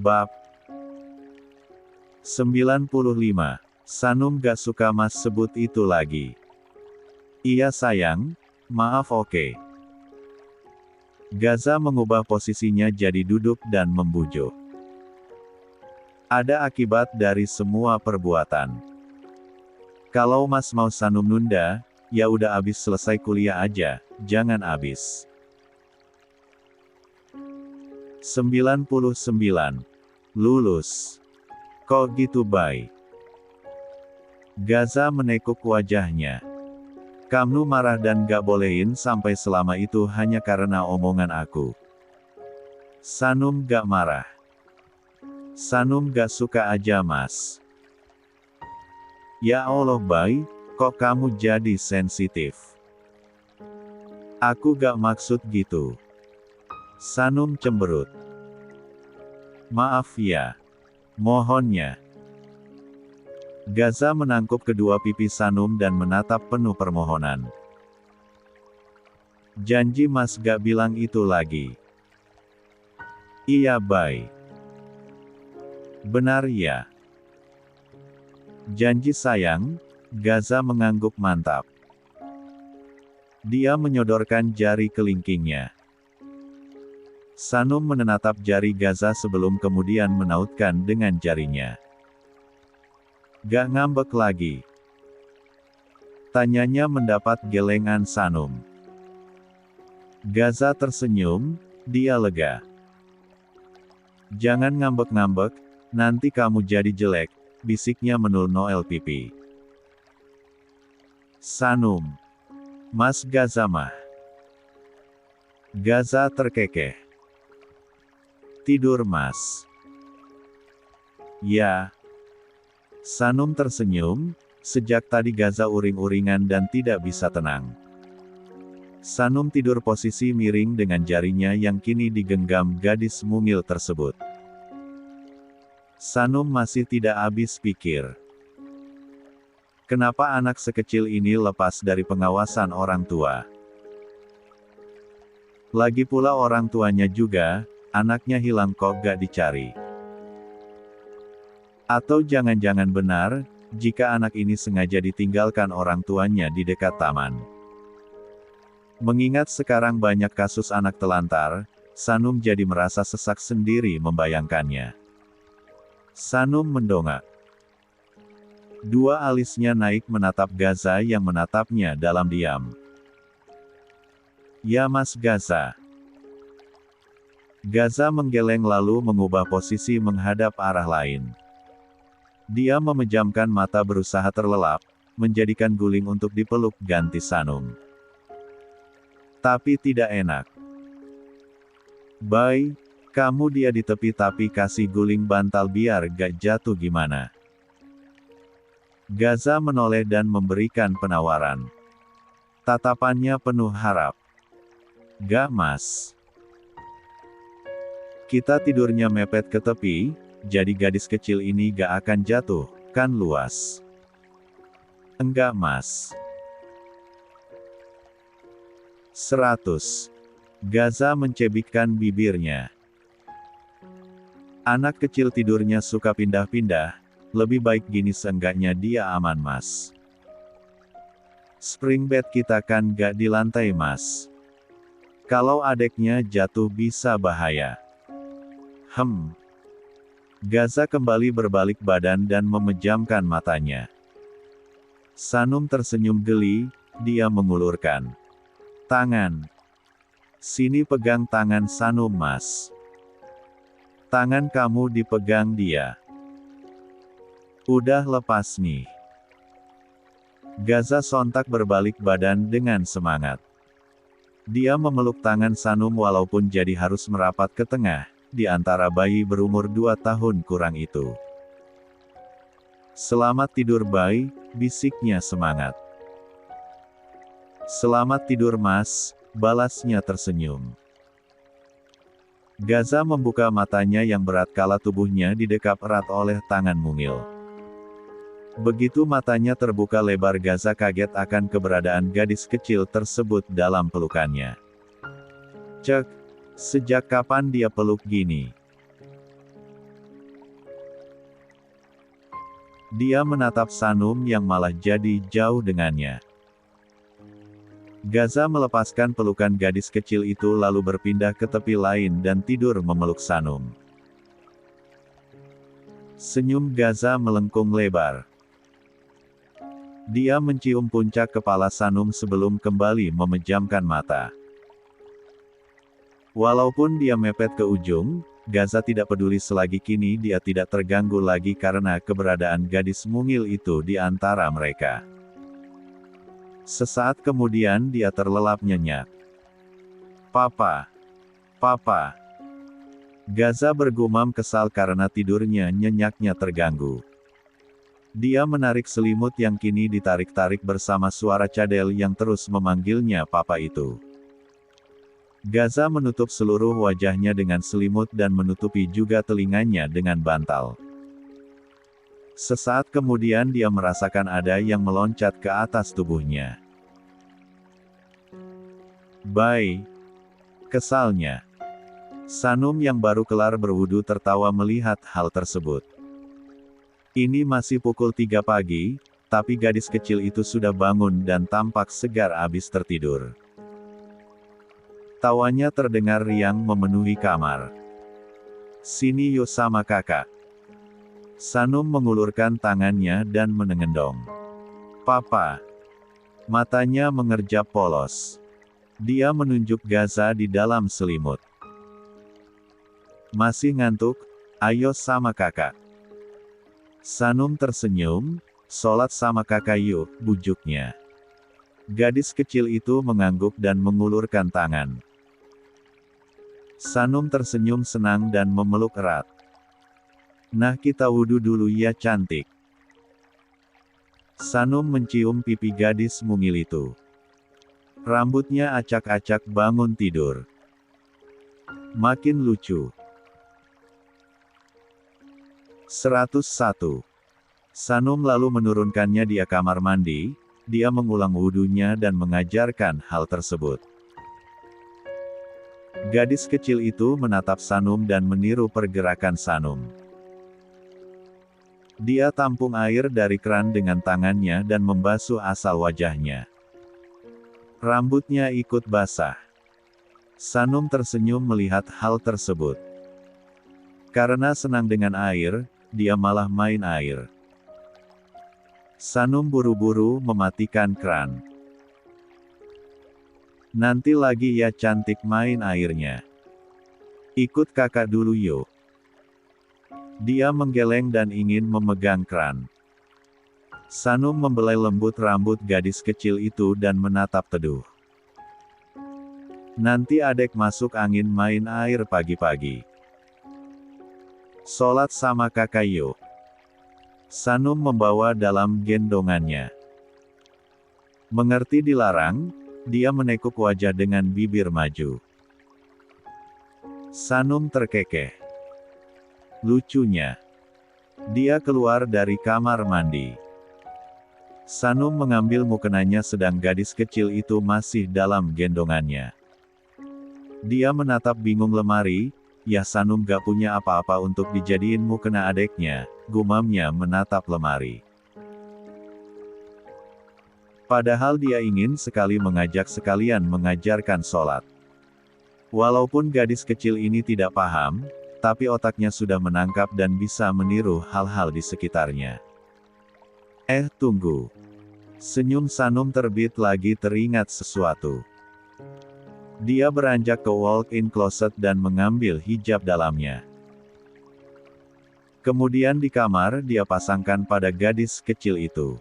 Bab 95. Sanum gak suka Mas sebut itu lagi. Iya sayang, maaf oke. Gaza mengubah posisinya jadi duduk dan membujuk. Ada akibat dari semua perbuatan. Kalau Mas mau Sanum nunda, ya udah abis selesai kuliah aja, jangan abis. 99. Lulus. Kok gitu Bay? Gaza menekuk wajahnya. Kamu marah dan gak bolehin sampai selama itu hanya karena omongan aku. Sanum gak marah. Sanum gak suka aja Mas. Ya Allah Bay, kok kamu jadi sensitif? Aku gak maksud gitu. Sanum cemberut. Maaf ya. Mohonnya. Gaza menangkup kedua pipi Sanum dan menatap penuh permohonan. Janji Mas gak bilang itu lagi. Iya Bay. Benar ya. Janji sayang, Gaza mengangguk mantap. Dia menyodorkan jari kelingkingnya. Sanum menatap jari Gaza sebelum kemudian menautkan dengan jarinya. Gak ngambek lagi? Tanyanya mendapat gelengan Sanum. Gaza tersenyum, dia lega. Jangan ngambek-ngambek, nanti kamu jadi jelek, bisiknya menul Noel pipi. Sanum. Mas Gaza mah. Gaza terkekeh. Tidur Mas. Ya. Sanum tersenyum, sejak tadi Gaza uring-uringan dan tidak bisa tenang. Sanum tidur posisi miring dengan jarinya yang kini digenggam gadis mungil tersebut. Sanum masih tidak habis pikir. Kenapa anak sekecil ini lepas dari pengawasan orang tua? Lagi pula orang tuanya juga, anaknya hilang kok gak dicari. Atau jangan-jangan benar, jika anak ini sengaja ditinggalkan orang tuanya di dekat taman. Mengingat sekarang banyak kasus anak telantar, Sanum jadi merasa sesak sendiri membayangkannya. Sanum mendongak. Dua alisnya naik menatap Gaza yang menatapnya dalam diam. Ya Mas Gaza. Gaza menggeleng lalu mengubah posisi menghadap arah lain. Dia memejamkan mata berusaha terlelap, menjadikan guling untuk dipeluk ganti Sanum. Tapi tidak enak. Bay, kamu dia di tepi tapi kasih guling bantal biar gak jatuh gimana? Gaza menoleh dan memberikan penawaran. Tatapannya penuh harap. Gak Mas. Kita tidurnya mepet ke tepi, jadi gadis kecil ini gak akan jatuh, kan luas. Enggak Mas. 100. Gaza mencebikkan bibirnya. Anak kecil tidurnya suka pindah-pindah, lebih baik gini seenggaknya dia aman Mas. Spring bed kita kan gak di lantai Mas. Kalau adeknya jatuh bisa bahaya. Gaza kembali berbalik badan dan memejamkan matanya. Sanum tersenyum geli, dia mengulurkan tangan. Sini pegang tangan Sanum Mas. Tangan kamu dipegang dia. Udah lepas nih. Gaza sontak berbalik badan dengan semangat. Dia memeluk tangan Sanum walaupun jadi harus merapat ke tengah, di antara bayi berumur 2 tahun kurang itu. Selamat tidur Bay, bisiknya semangat. Selamat tidur Mas, balasnya tersenyum. Gaza membuka matanya yang berat kala tubuhnya didekap erat oleh tangan mungil. Begitu matanya terbuka lebar Gaza kaget akan keberadaan gadis kecil tersebut dalam pelukannya. Cek, sejak kapan dia peluk gini? Dia menatap Sanum yang malah jadi jauh dengannya. Gaza melepaskan pelukan gadis kecil itu lalu berpindah ke tepi lain dan tidur memeluk Sanum. Senyum Gaza melengkung lebar. Dia mencium puncak kepala Sanum sebelum kembali memejamkan mata. Walaupun dia mepet ke ujung, Gaza tidak peduli selagi kini dia tidak terganggu lagi karena keberadaan gadis mungil itu di antara mereka. Sesaat kemudian dia terlelap nyenyak. "Papa. Papa." Gaza bergumam kesal karena tidurnya nyenyaknya terganggu. Dia menarik selimut yang kini ditarik-tarik bersama suara cadel yang terus memanggilnya papa itu. Gaza menutup seluruh wajahnya dengan selimut dan menutupi juga telinganya dengan bantal. Sesaat kemudian dia merasakan ada yang meloncat ke atas tubuhnya. "Bai!" kesalnya. Sanum yang baru kelar berwudu tertawa melihat hal tersebut. Ini masih pukul 3 pagi, tapi gadis kecil itu sudah bangun dan tampak segar abis tertidur. Tawanya terdengar riang memenuhi kamar. "Sini yuk sama kakak." Sanum mengulurkan tangannya dan menengendong. "Papa." Matanya mengerjap polos. Dia menunjuk Gaza di dalam selimut. "Masih ngantuk? Ayo sama kakak." Sanum tersenyum, "Sholat sama kakak yuk," bujuknya. Gadis kecil itu mengangguk dan mengulurkan tangan. Sanum tersenyum senang dan memeluk erat. "Nah kita wudu dulu ya cantik." Sanum mencium pipi gadis mungil itu. Rambutnya acak-acak bangun tidur. Makin lucu. 101. Sanum lalu menurunkannya di kamar mandi, dia mengulang wudunya dan mengajarkan hal tersebut. Gadis kecil itu menatap Sanum dan meniru pergerakan Sanum. Dia tampung air dari keran dengan tangannya dan membasuh asal wajahnya. Rambutnya ikut basah. Sanum tersenyum melihat hal tersebut. Karena senang dengan air, dia malah main air. Sanum buru-buru mematikan keran. "Nanti lagi ya cantik main airnya. Ikut kakak dulu yuk." Dia menggeleng dan ingin memegang keran. Sanum membelai lembut rambut gadis kecil itu dan menatap teduh. "Nanti adek masuk angin main air pagi-pagi. Sholat sama kakak yuk." Sanum membawa dalam gendongannya. Mengerti dilarang, dia menekuk wajah dengan bibir maju. Sanum terkekeh. Lucunya. Dia keluar dari kamar mandi. Sanum mengambil mukenanya sedang gadis kecil itu masih dalam gendongannya. Dia menatap bingung lemari. "Ya Sanum gak punya apa-apa untuk dijadiin mukena adeknya," gumamnya menatap lemari. Padahal dia ingin sekali mengajak sekalian mengajarkan sholat. Walaupun gadis kecil ini tidak paham, tapi otaknya sudah menangkap dan bisa meniru hal-hal di sekitarnya. Tunggu. Senyum Sanum terbit lagi teringat sesuatu. Dia beranjak ke walk-in closet dan mengambil hijab dalamnya. Kemudian di kamar dia pasangkan pada gadis kecil itu.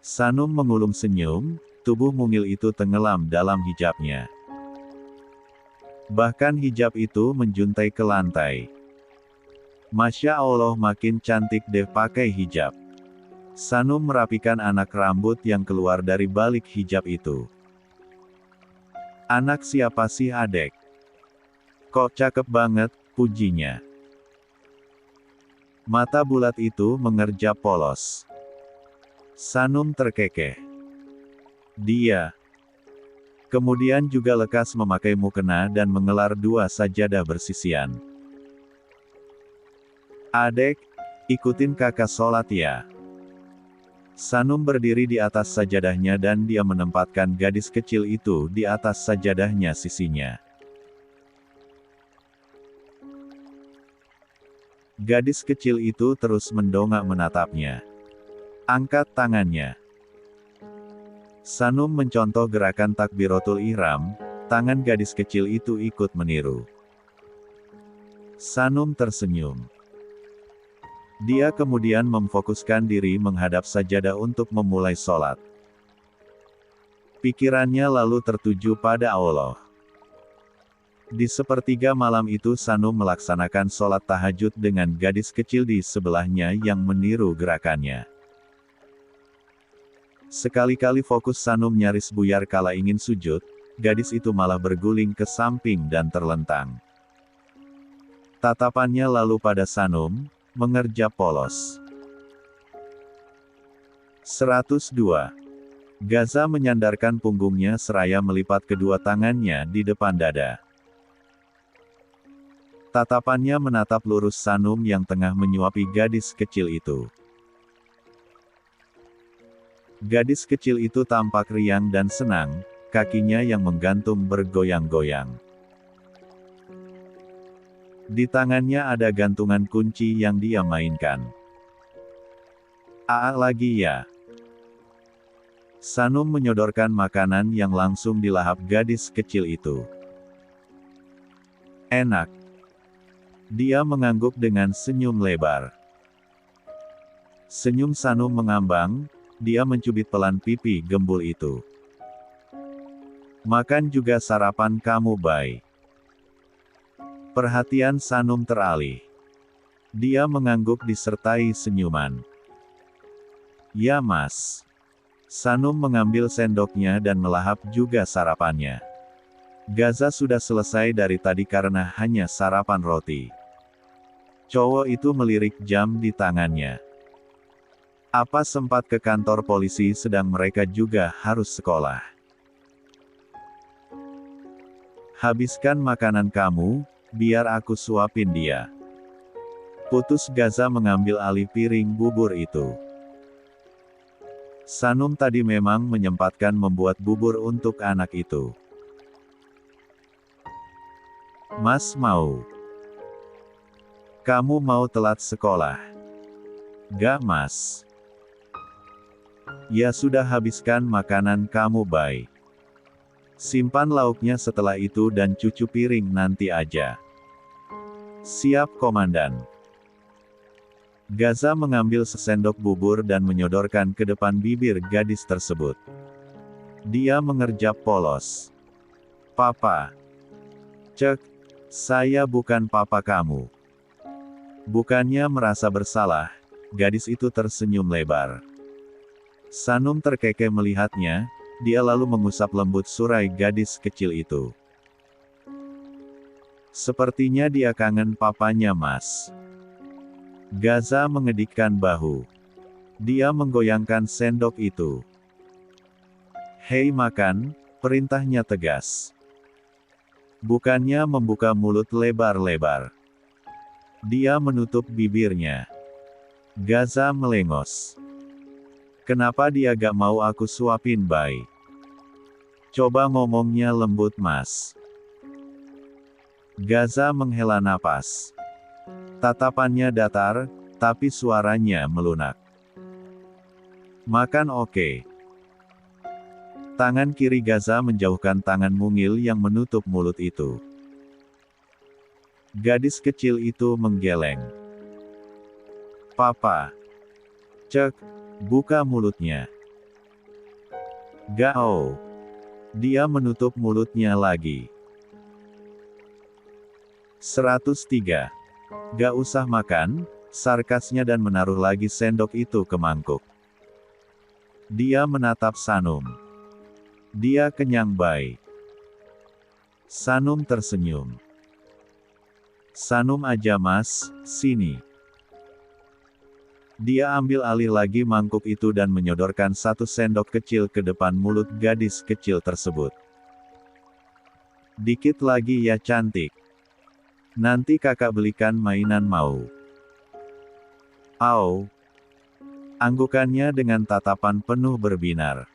Sanum mengulum senyum, tubuh mungil itu tenggelam dalam hijabnya. Bahkan hijab itu menjuntai ke lantai. "Masya Allah makin cantik deh pakai hijab." Sanum merapikan anak rambut yang keluar dari balik hijab itu. "Anak siapa sih adek? Kok cakep banget," pujinya. Mata bulat itu mengerjap polos. Sanum terkekeh. Dia kemudian juga lekas memakai mukena dan mengelar 2 sajadah bersisian. "Adek, Ikutin kakak sholat ya. Sanum berdiri di atas sajadahnya dan dia menempatkan gadis kecil itu di atas sajadahnya sisinya. Gadis kecil itu terus mendongak menatapnya. Angkat tangannya. Sanum mencontoh gerakan takbiratul ihram, tangan gadis kecil itu ikut meniru. Sanum tersenyum. Dia kemudian memfokuskan diri menghadap sajadah untuk memulai sholat. Pikirannya lalu tertuju pada Allah. Di sepertiga malam itu Sanum melaksanakan sholat tahajud dengan gadis kecil di sebelahnya yang meniru gerakannya. Sekali-kali fokus Sanum nyaris buyar kala ingin sujud, gadis itu malah berguling ke samping dan terlentang. Tatapannya lalu pada Sanum, mengerjap polos. 102. Gaza menyandarkan punggungnya seraya melipat kedua tangannya di depan dada. Tatapannya menatap lurus Sanum yang tengah menyuapi gadis kecil itu. Gadis kecil itu tampak riang dan senang, kakinya yang menggantung bergoyang-goyang. Di tangannya ada gantungan kunci yang dia mainkan. Lagi ya. Sanum menyodorkan makanan yang langsung dilahap gadis kecil itu. Enak. Dia mengangguk dengan senyum lebar. Senyum Sanum mengambang, dia mencubit pelan pipi gembul itu. Makan juga sarapan kamu, Bay. Perhatian Sanum teralih. Dia mengangguk disertai senyuman. Ya mas. Sanum mengambil sendoknya dan melahap juga sarapannya. Gaza sudah selesai dari tadi karena hanya sarapan roti. Cowok itu melirik jam di tangannya. Apa sempat ke kantor polisi sedang mereka juga harus sekolah. Habiskan makanan kamu, biar aku suapin dia. Putus Gaza mengambil alih piring bubur itu. Sanum tadi memang menyempatkan membuat bubur untuk anak itu. Mas mau. Kamu mau telat sekolah? Gak mas. Ya sudah habiskan makanan kamu Bay. Simpan lauknya setelah itu dan cuci piring nanti aja. Siap komandan. Gaza mengambil sesendok bubur dan menyodorkan ke depan bibir gadis tersebut. Dia mengerjap polos. Papa. Cek, saya bukan papa kamu. Bukannya merasa bersalah, gadis itu tersenyum lebar. Sanum terkekeh melihatnya, dia lalu mengusap lembut surai gadis kecil itu. Sepertinya dia kangen papanya mas. Gaza mengedikkan bahu. Dia menggoyangkan sendok itu. Hei makan, perintahnya tegas. Bukannya membuka mulut lebar-lebar. Dia menutup bibirnya. Gaza melengos. Kenapa dia gak mau aku suapin Bay? Coba ngomongnya lembut mas. Gaza menghela napas. Tatapannya datar, tapi suaranya melunak. Makan oke. Tangan kiri Gaza menjauhkan tangan mungil yang menutup mulut itu. Gadis kecil itu menggeleng. Papa. Cek, buka mulutnya. Gao. Dia menutup mulutnya lagi. 103. Gak usah makan, sarkasnya dan menaruh lagi sendok itu ke mangkuk. Dia menatap Sanum. Dia kenyang Bay. Sanum tersenyum. Sanum aja mas, sini. Dia ambil alih lagi mangkuk itu dan menyodorkan satu sendok kecil ke depan mulut gadis kecil tersebut. Dikit lagi ya cantik. Nanti kakak belikan mainan mau. Au! Anggukannya dengan tatapan penuh berbinar.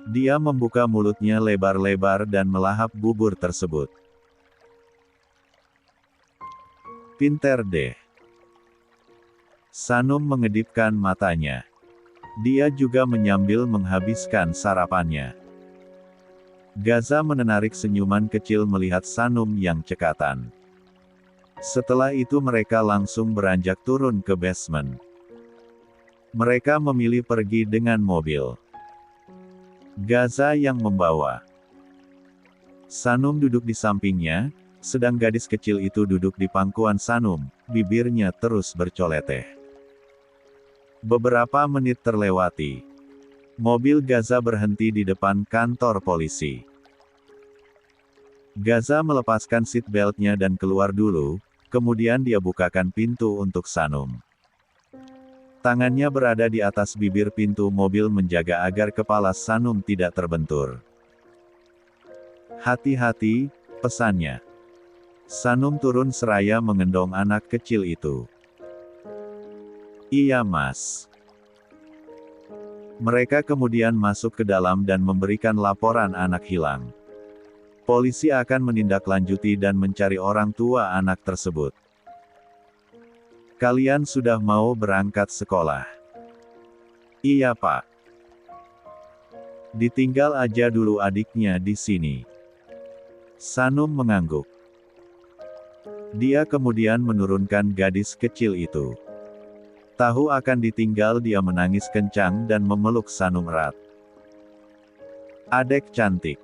Dia membuka mulutnya lebar-lebar dan melahap bubur tersebut. Pinter deh. Sanum mengedipkan matanya. Dia juga menyambil menghabiskan sarapannya. Gaza menarik senyuman kecil melihat Sanum yang cekatan. Setelah itu mereka langsung beranjak turun ke basement. Mereka memilih pergi dengan mobil. Gaza yang membawa. Sanum duduk di sampingnya, sedang gadis kecil itu duduk di pangkuan Sanum, bibirnya terus bercoloteh. Beberapa menit terlewati. Mobil Gaza berhenti di depan kantor polisi. Gaza melepaskan seat belt-nya dan keluar dulu, kemudian dia bukakan pintu untuk Sanum. Tangannya berada di atas bibir pintu mobil menjaga agar kepala Sanum tidak terbentur. Hati-hati, pesannya. Sanum turun seraya mengendong anak kecil itu. Iya mas. Mereka kemudian masuk ke dalam dan memberikan laporan anak hilang. Polisi akan menindaklanjuti dan mencari orang tua anak tersebut. Kalian sudah mau berangkat sekolah? Iya pak. Ditinggal aja dulu adiknya di sini. Sanum mengangguk. Dia kemudian menurunkan gadis kecil itu. Tahu akan ditinggal, dia menangis kencang dan memeluk Sanum erat. Adek cantik.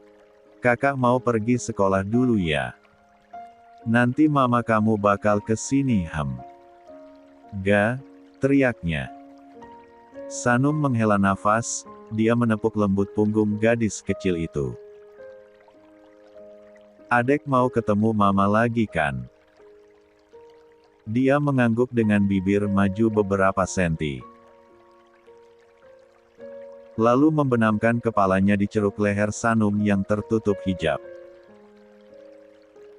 Kakak mau pergi sekolah dulu ya. Nanti mama kamu bakal kesini Ga, teriaknya. Sanum menghela nafas, dia menepuk lembut punggung gadis kecil itu. Adek mau ketemu mama lagi kan? Dia mengangguk dengan bibir maju beberapa senti. Lalu membenamkan kepalanya di ceruk leher Sanum yang tertutup hijab.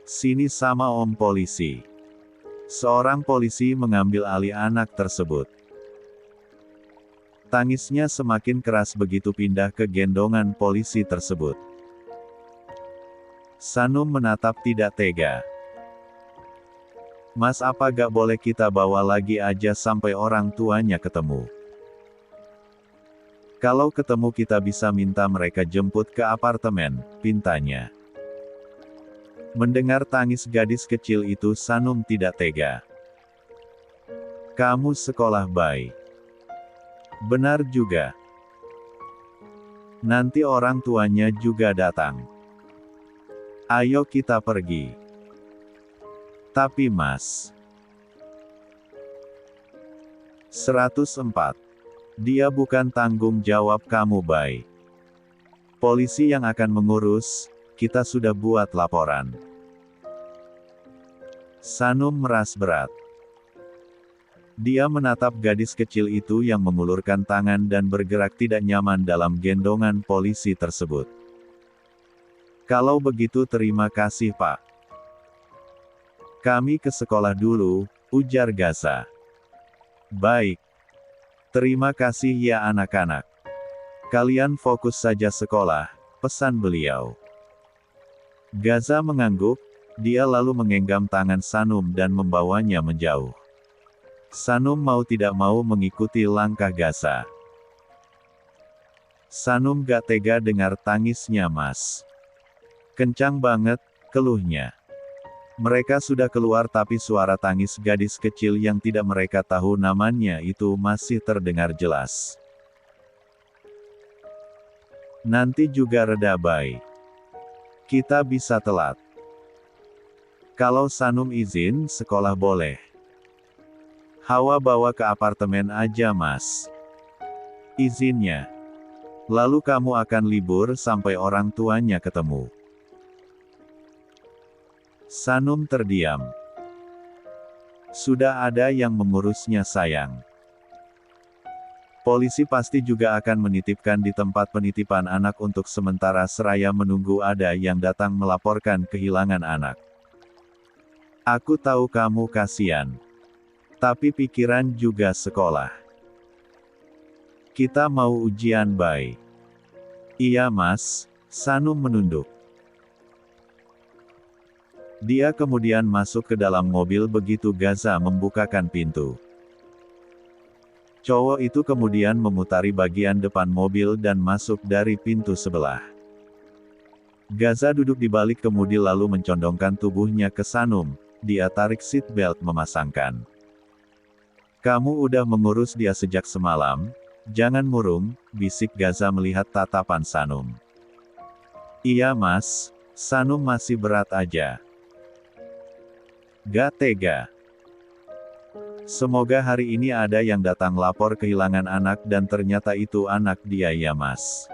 Sini sama om polisi. Seorang polisi mengambil alih anak tersebut. Tangisnya semakin keras begitu pindah ke gendongan polisi tersebut. Sanum menatap tidak tega. Mas, apa gak boleh kita bawa lagi aja sampai orang tuanya ketemu? Kalau ketemu kita bisa minta mereka jemput ke apartemen, pintanya. Mendengar tangis gadis kecil itu, Sanum tidak tega. Kamu sekolah bayi. Benar juga. Nanti orang tuanya juga datang. Ayo kita pergi. Tapi mas. 104. Dia bukan tanggung jawab kamu bayi. Polisi yang akan mengurus. Kita sudah buat laporan. Sanum meras berat. Dia menatap gadis kecil itu yang mengulurkan tangan dan bergerak tidak nyaman dalam gendongan polisi tersebut. Kalau begitu terima kasih pak. Kami ke sekolah dulu, ujar Gaza. Baik. Terima kasih ya anak-anak. Kalian fokus saja sekolah, pesan beliau. Gaza mengangguk, dia lalu menggenggam tangan Sanum dan membawanya menjauh. Sanum mau tidak mau mengikuti langkah Gaza. Sanum gak tega dengar tangisnya mas. Kencang banget, keluhnya. Mereka sudah keluar tapi suara tangis gadis kecil yang tidak mereka tahu namanya itu masih terdengar jelas. Nanti juga reda bayi. Kita bisa telat. Kalau Sanum izin, sekolah boleh. Hawa bawa ke apartemen aja mas. Izinnya. Lalu kamu akan libur sampai orang tuanya ketemu. Sanum terdiam. Sudah ada yang mengurusnya sayang. Polisi pasti juga akan menitipkan di tempat penitipan anak untuk sementara seraya menunggu ada yang datang melaporkan kehilangan anak. Aku tahu kamu kasihan. Tapi pikiran juga sekolah. Kita mau ujian Bay. Iya Mas, Sanum menunduk. Dia kemudian masuk ke dalam mobil begitu Gaza membukakan pintu. Cowok itu kemudian memutari bagian depan mobil dan masuk dari pintu sebelah. Gaza duduk di balik kemudi lalu mencondongkan tubuhnya ke Sanum. Dia tarik seat belt memasangkan. Kamu udah mengurus dia sejak semalam? Jangan murung, bisik Gaza melihat tatapan Sanum. Iya Mas, Sanum masih berat aja. Gak tega. Semoga hari ini ada yang datang lapor kehilangan anak dan ternyata itu anak dia ya Mas.